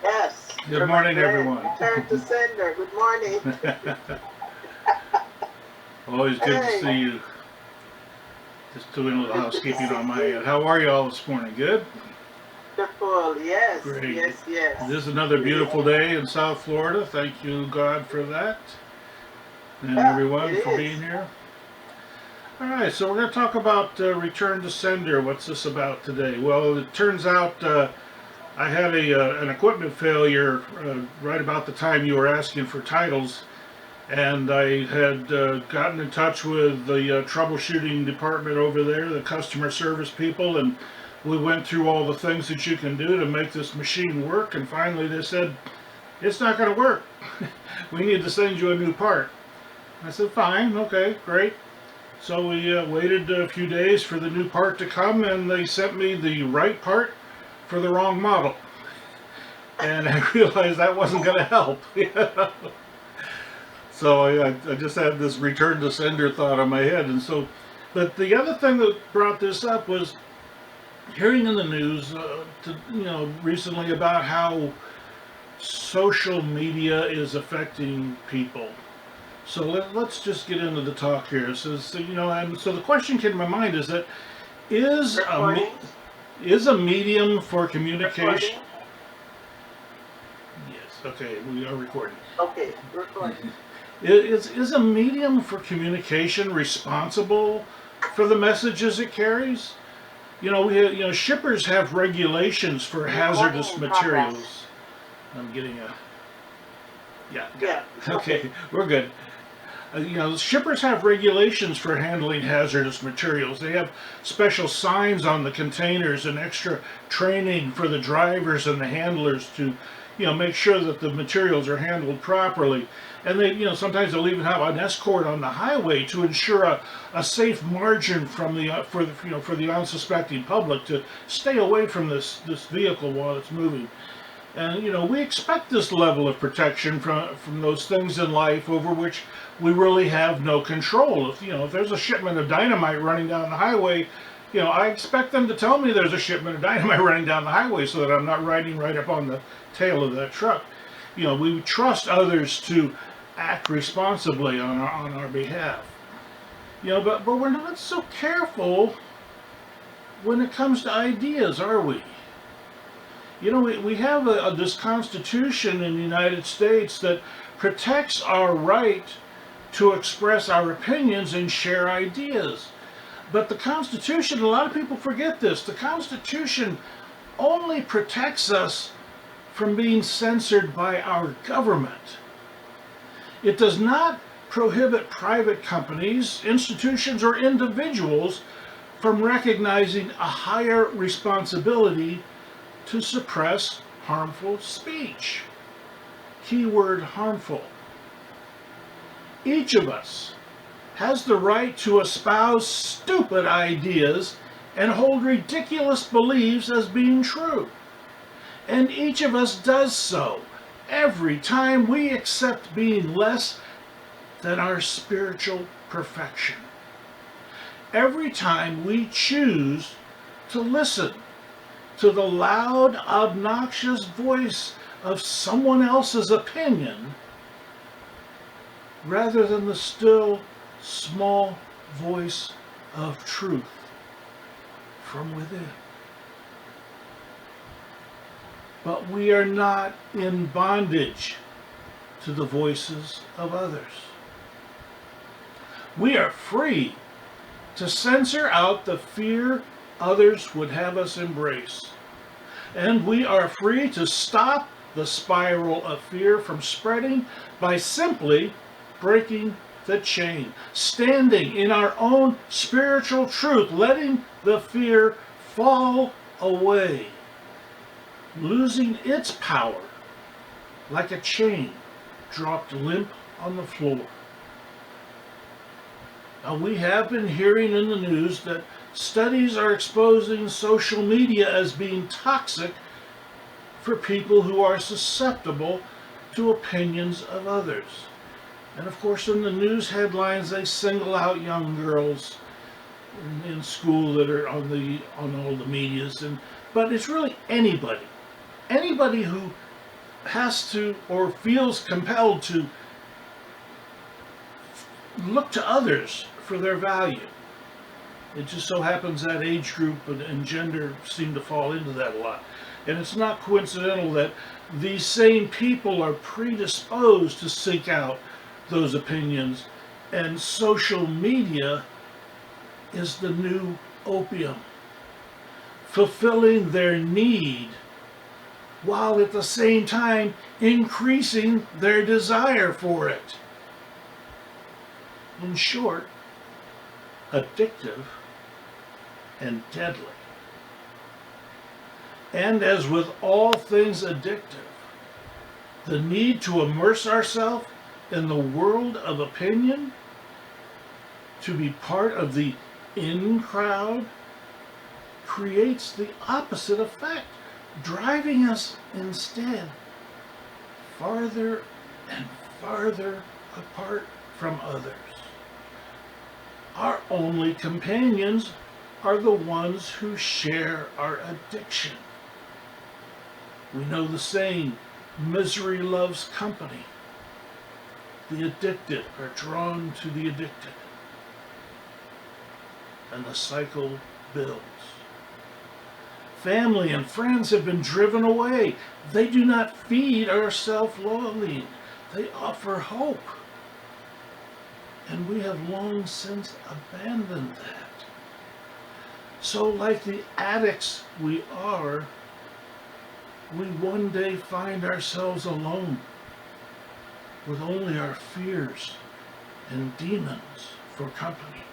Yes. Good morning, everyone. Return to sender. Good morning. Always good to see Hey, you. Just doing a little good to housekeeping see on my end. you. How are you all this morning? Good? Wonderful. Yes, Great. yes, This yes. is another beautiful Yeah, day in South Florida. Thank you, God, for that. And yeah, it everyone for is. being here. All right, so we're going to talk about return to sender. What's this about today? Well, it turns out I had an equipment failure right about the time you were asking for titles, and I had gotten in touch with the troubleshooting department over there, the customer service people, and we went through all the things that you can do to make this machine work, and finally they said, it's not going to work. We need to send you a new part. I said, fine, okay, great. So we waited a few days for the new part to come, and they sent me the right part for the wrong model. And I realized that wasn't going to help. So I just had this return to sender thought in my head. And so, but the other thing that brought this up was hearing in the news, recently about how social media is affecting people. So let's just get into the talk here. And so the question came to my mind is that is a Recording. is a medium for communication? Recording. Yes. Okay, we are recording. Okay, recording. Is a medium for communication responsible for the messages it carries? Shippers have regulations for Recording hazardous in progress. materials. I'm getting a yeah, got Yeah, it. okay. Okay, we're good. Shippers have regulations for handling hazardous materials. They have special signs on the containers and extra training for the drivers and the handlers to, make sure that the materials are handled properly. And sometimes they'll even have an escort on the highway to ensure a safe margin from the for the unsuspecting public to stay away from this vehicle while it's moving. And we expect this level of protection from those things in life over which we really have no control. If there's a shipment of dynamite running down the highway, I expect them to tell me there's a shipment of dynamite running down the highway so that I'm not riding right up on the tail of that truck. We trust others to act responsibly on our behalf. But we're not so careful when it comes to ideas, are we? We have this Constitution in the United States that protects our right to express our opinions and share ideas. But the Constitution, a lot of people forget this, the Constitution only protects us from being censored by our government. It does not prohibit private companies, institutions, or individuals from recognizing a higher responsibility to suppress harmful speech. Keyword harmful. Each of us has the right to espouse stupid ideas and hold ridiculous beliefs as being true. And each of us does so every time we accept being less than our spiritual perfection. Every time we choose to listen to the loud, obnoxious voice of someone else's opinion rather than the still, small voice of truth from within. But we are not in bondage to the voices of others. We are free to censor out the fear others would have us embrace. And we are free to stop the spiral of fear from spreading by simply breaking the chain, standing in our own spiritual truth, letting the fear fall away, losing its power like a chain dropped limp on the floor. Now, we have been hearing in the news that studies are exposing social media as being toxic for people who are susceptible to opinions of others. And of course, in the news headlines, they single out young girls in school that are on all the medias, but it's really anybody who has to or feels compelled to look to others for their value. It just so happens that age group and gender seem to fall into that a lot. And it's not coincidental that these same people are predisposed to seek out those opinions, and social media is the new opium, fulfilling their need while at the same time increasing their desire for it. In short, addictive and deadly. And as with all things addictive, the need to immerse ourselves in the world of opinion, to be part of the in crowd, creates the opposite effect, driving us instead farther and farther apart from others. Our only companions are the ones who share our addiction. We know the saying, misery loves company. The addicted are drawn to the addicted, and the cycle builds. Family and friends have been driven away. They do not feed our self-loathing. They offer hope. And we have long since abandoned that. So like the addicts we are, we one day find ourselves alone with only our fears and demons for company.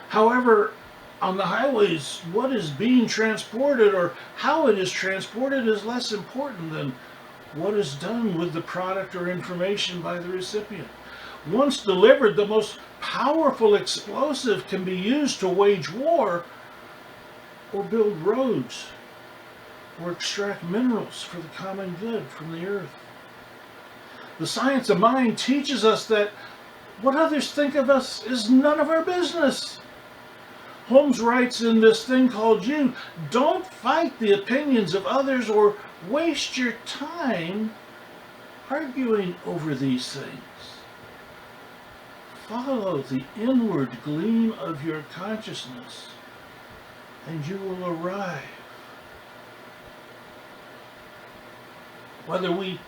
However, on the highways, what is being transported or how it is transported is less important than what is done with the product or information by the recipient. Once delivered, the most powerful explosive can be used to wage war or build roads or extract minerals for the common good from the earth. The science of mind teaches us that what others think of us is none of our business. Holmes writes in this thing called You, don't fight the opinions of others or waste your time arguing over these things. Follow the inward gleam of your consciousness and you will arrive. Whether we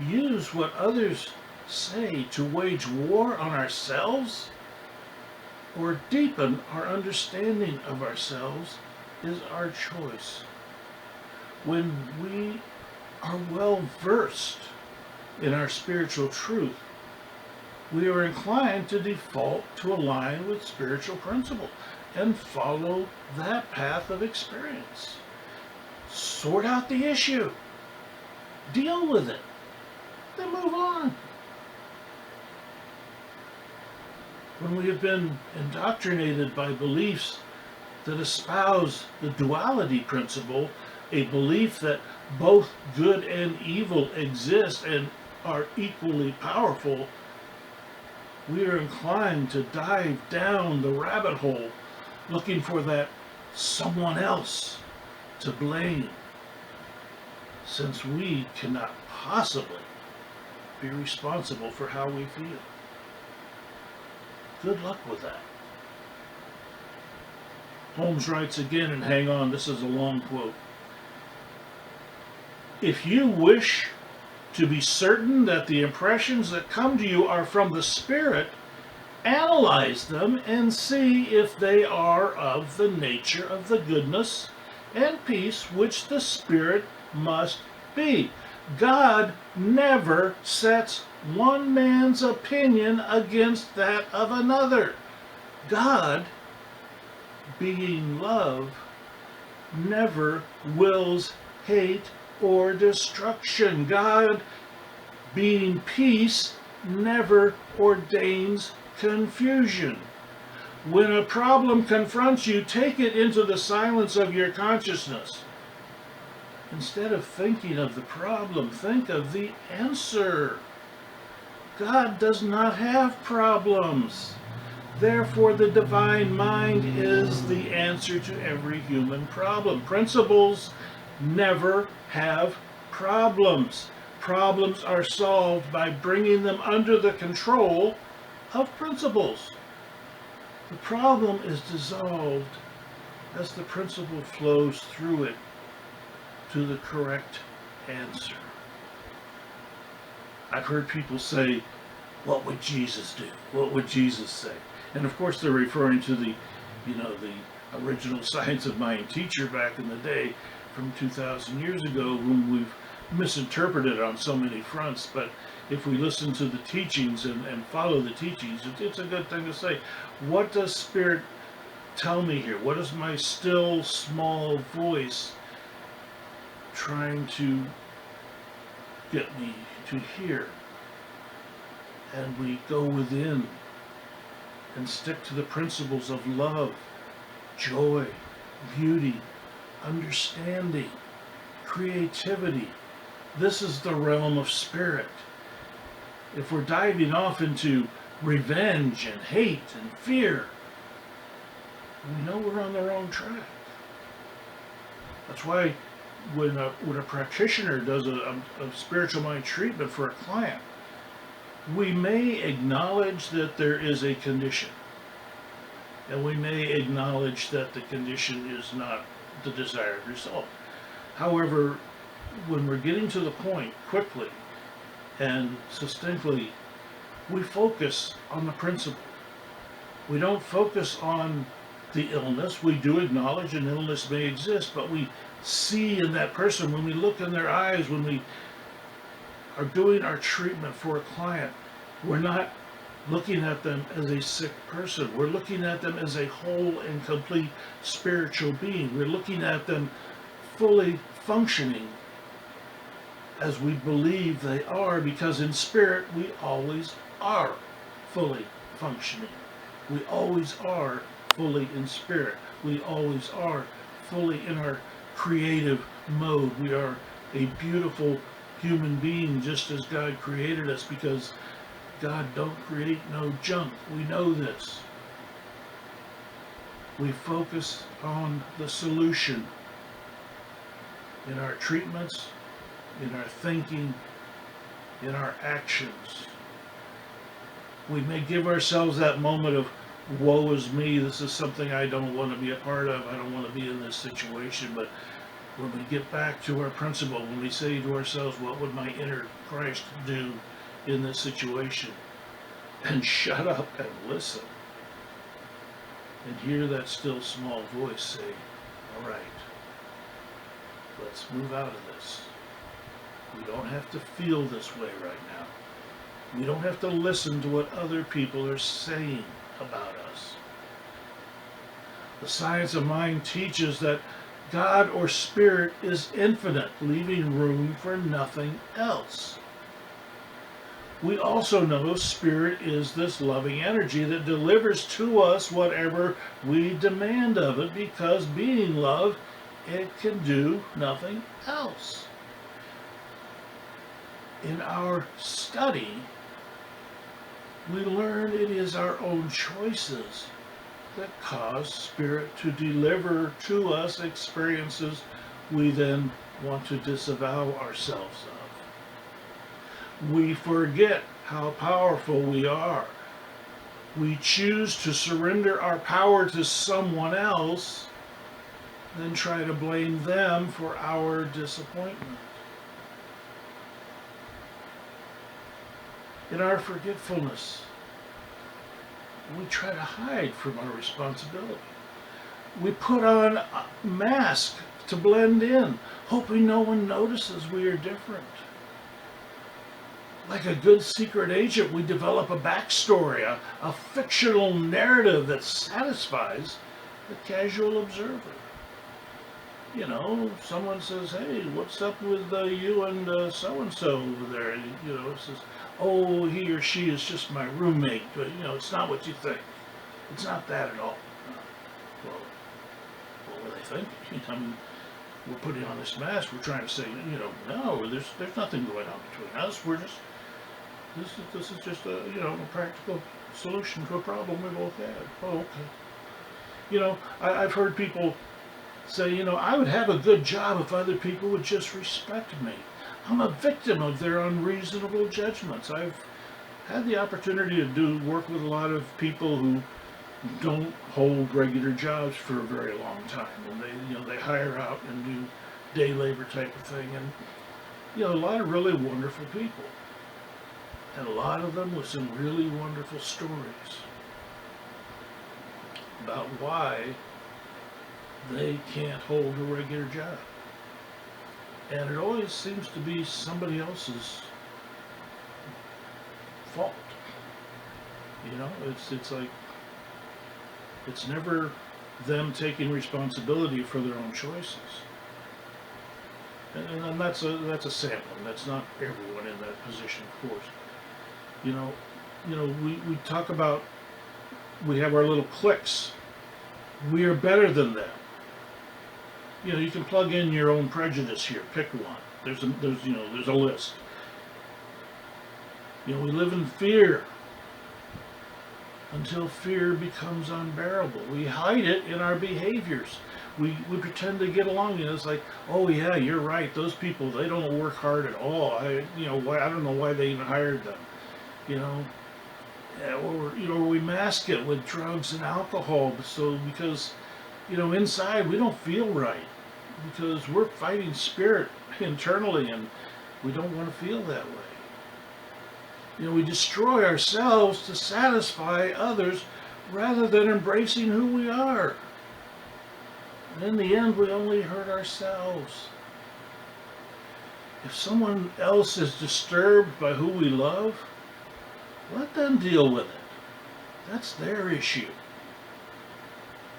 use what others say to wage war on ourselves or deepen our understanding of ourselves is our choice. When we are well versed in our spiritual truth, we are inclined to default to align with spiritual principle and follow that path of experience. Sort out the issue, deal with it, then move on. When we have been indoctrinated by beliefs that espouse the duality principle, a belief that both good and evil exist and are equally powerful, we are inclined to dive down the rabbit hole looking for that someone else to blame, since we cannot possibly be responsible for how we feel. Good luck with that. Holmes writes again, and hang on, this is a long quote. If you wish to be certain that the impressions that come to you are from the Spirit, analyze them and see if they are of the nature of the goodness and peace which the Spirit must be. God never sets one man's opinion against that of another. God, being love, never wills hate or destruction. God, being peace, never ordains confusion. When a problem confronts you, take it into the silence of your consciousness. Instead of thinking of the problem, think of the answer. God does not have problems. Therefore, the divine mind is the answer to every human problem. Principles never have problems. Problems are solved by bringing them under the control of principles. The problem is dissolved as the principle flows through it to the correct answer. I've heard people say, what would Jesus do? What would Jesus say? And of course they're referring to the original science of mind teacher back in the day from 2,000 years ago, whom we've misinterpreted on so many fronts. But if we listen to the teachings and follow the teachings, it's a good thing to say, what does Spirit tell me here? What is my still small voice trying to get me to hear? And we go within and stick to the principles of love, joy, beauty, understanding, creativity. This is the realm of spirit. If we're diving off into revenge and hate and fear, we know we're on the wrong track. That's why when a practitioner does a spiritual mind treatment for a client, we may acknowledge that there is a condition, and we may acknowledge that the condition is not the desired result. However, when we're getting to the point quickly and succinctly, we focus on the principle. We don't focus on the illness. We do acknowledge an illness may exist, but we see in that person, when we look in their eyes, when we are doing our treatment for a client, we're not looking at them as a sick person. We're looking at them as a whole and complete spiritual being. We're looking at them fully functioning as we believe they are, because in spirit we always are fully functioning. We always are fully in spirit. We always are fully in our creative mode. We are a beautiful human being just as God created us, because God don't create no junk. We know this. We focus on the solution in our treatments, in our thinking, in our actions. We may give ourselves that moment of, woe is me, this is something I don't want to be a part of, I don't want to be in this situation. But when we get back to our principle, when we say to ourselves, what would my inner Christ do in this situation? And shut up and listen. And hear that still small voice say, all right, let's move out of this. We don't have to feel this way right now. We don't have to listen to what other people are saying about us. The science of mind teaches that God or spirit is infinite, leaving room for nothing else. We also know spirit is this loving energy that delivers to us whatever we demand of it, because being love, it can do nothing else. In our study, we learn it is our own choices that cause spirit to deliver to us experiences we then want to disavow ourselves of. We forget how powerful we are. We choose to surrender our power to someone else, then try to blame them for our disappointment. In our forgetfulness, we try to hide from our responsibility. We put on a mask to blend in, hoping no one notices we are different. Like a good secret agent, we develop a backstory, a fictional narrative that satisfies the casual observer. You know, someone says, hey, what's up with you and so-and-so over there? And, it says, oh, he or she is just my roommate. But, it's not what you think. It's not that at all. Well, what were they thinking? I mean, we're putting on this mask. We're trying to say, no, there's nothing going on between us. We're just, this is just a practical solution to a problem we both had. Oh, okay. I've heard people say, I would have a good job if other people would just respect me. I'm a victim of their unreasonable judgments. I've had the opportunity to work with a lot of people who don't hold regular jobs for a very long time, and they hire out and do day labor type of thing, and a lot of really wonderful people, and a lot of them with some really wonderful stories about why they can't hold a regular job. And it always seems to be somebody else's fault. It's like it's never them taking responsibility for their own choices. And that's a sampling. That's not everyone in that position, of course. We talk about, we have our little cliques. We are better than them. You can plug in your own prejudice here. Pick one. There's a list. We live in fear until fear becomes unbearable. We hide it in our behaviors. We pretend to get along. It's like, oh yeah, you're right. Those people, they don't work hard at all. I don't know why they even hired them. Or we mask it with drugs and alcohol. Because inside we don't feel right, because we're fighting spirit internally, and we don't want to feel that way. We destroy ourselves to satisfy others rather than embracing who we are. And in the end, we only hurt ourselves. If someone else is disturbed by who we love, let them deal with it. That's their issue.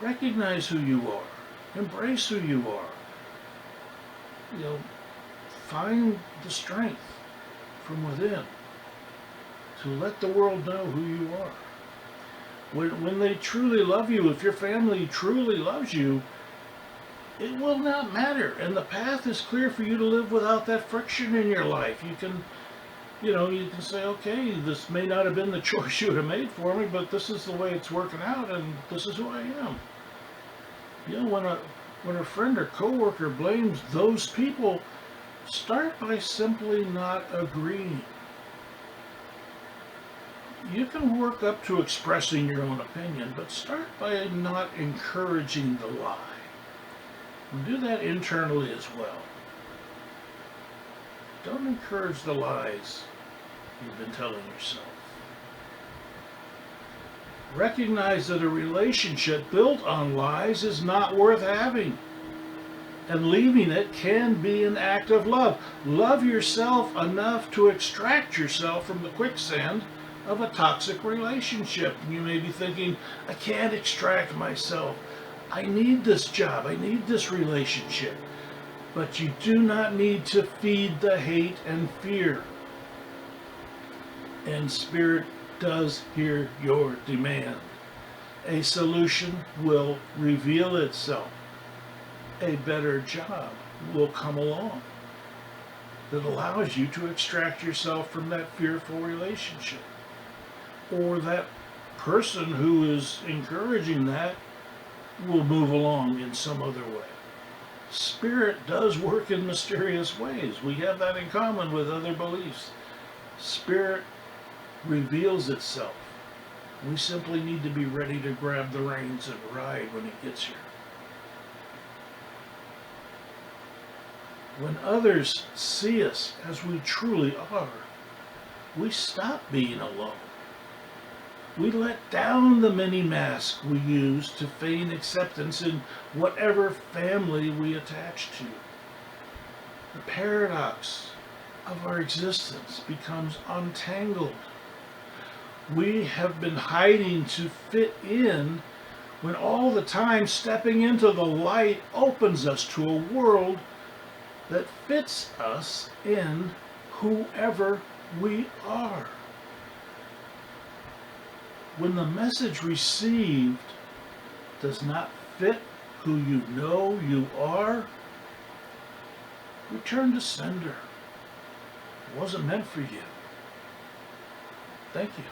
Recognize who you are. Embrace who you are. Find the strength from within to let the world know who you are. When they truly love you, if your family truly loves you, it will not matter. And the path is clear for you to live without that friction in your life. You can say, okay, this may not have been the choice you would have made for me, but this is the way it's working out, and this is who I am. When a friend or coworker blames those people, start by simply not agreeing. You can work up to expressing your own opinion, but start by not encouraging the lie. And do that internally as well. Don't encourage the lies you've been telling yourself. Recognize that a relationship built on lies is not worth having. And leaving it can be an act of love. Love yourself enough to extract yourself from the quicksand of a toxic relationship. And you may be thinking, I can't extract myself. I need this job. I need this relationship. But you do not need to feed the hate and fear. And Spirit does hear your demand. A solution will reveal itself. A better job will come along that allows you to extract yourself from that fearful relationship. Or that person who is encouraging that will move along in some other way. Spirit does work in mysterious ways. We have that in common with other beliefs. Spirit reveals itself. We simply need to be ready to grab the reins and ride when it gets here. When others see us as we truly are, we stop being alone. We let down the many masks we use to feign acceptance in whatever family we attach to. The paradox of our existence becomes untangled. We have been hiding to fit in when all the time stepping into the light opens us to a world that fits us in whoever we are. When the message received does not fit who you know you are, return to sender. It wasn't meant for you. Thank you.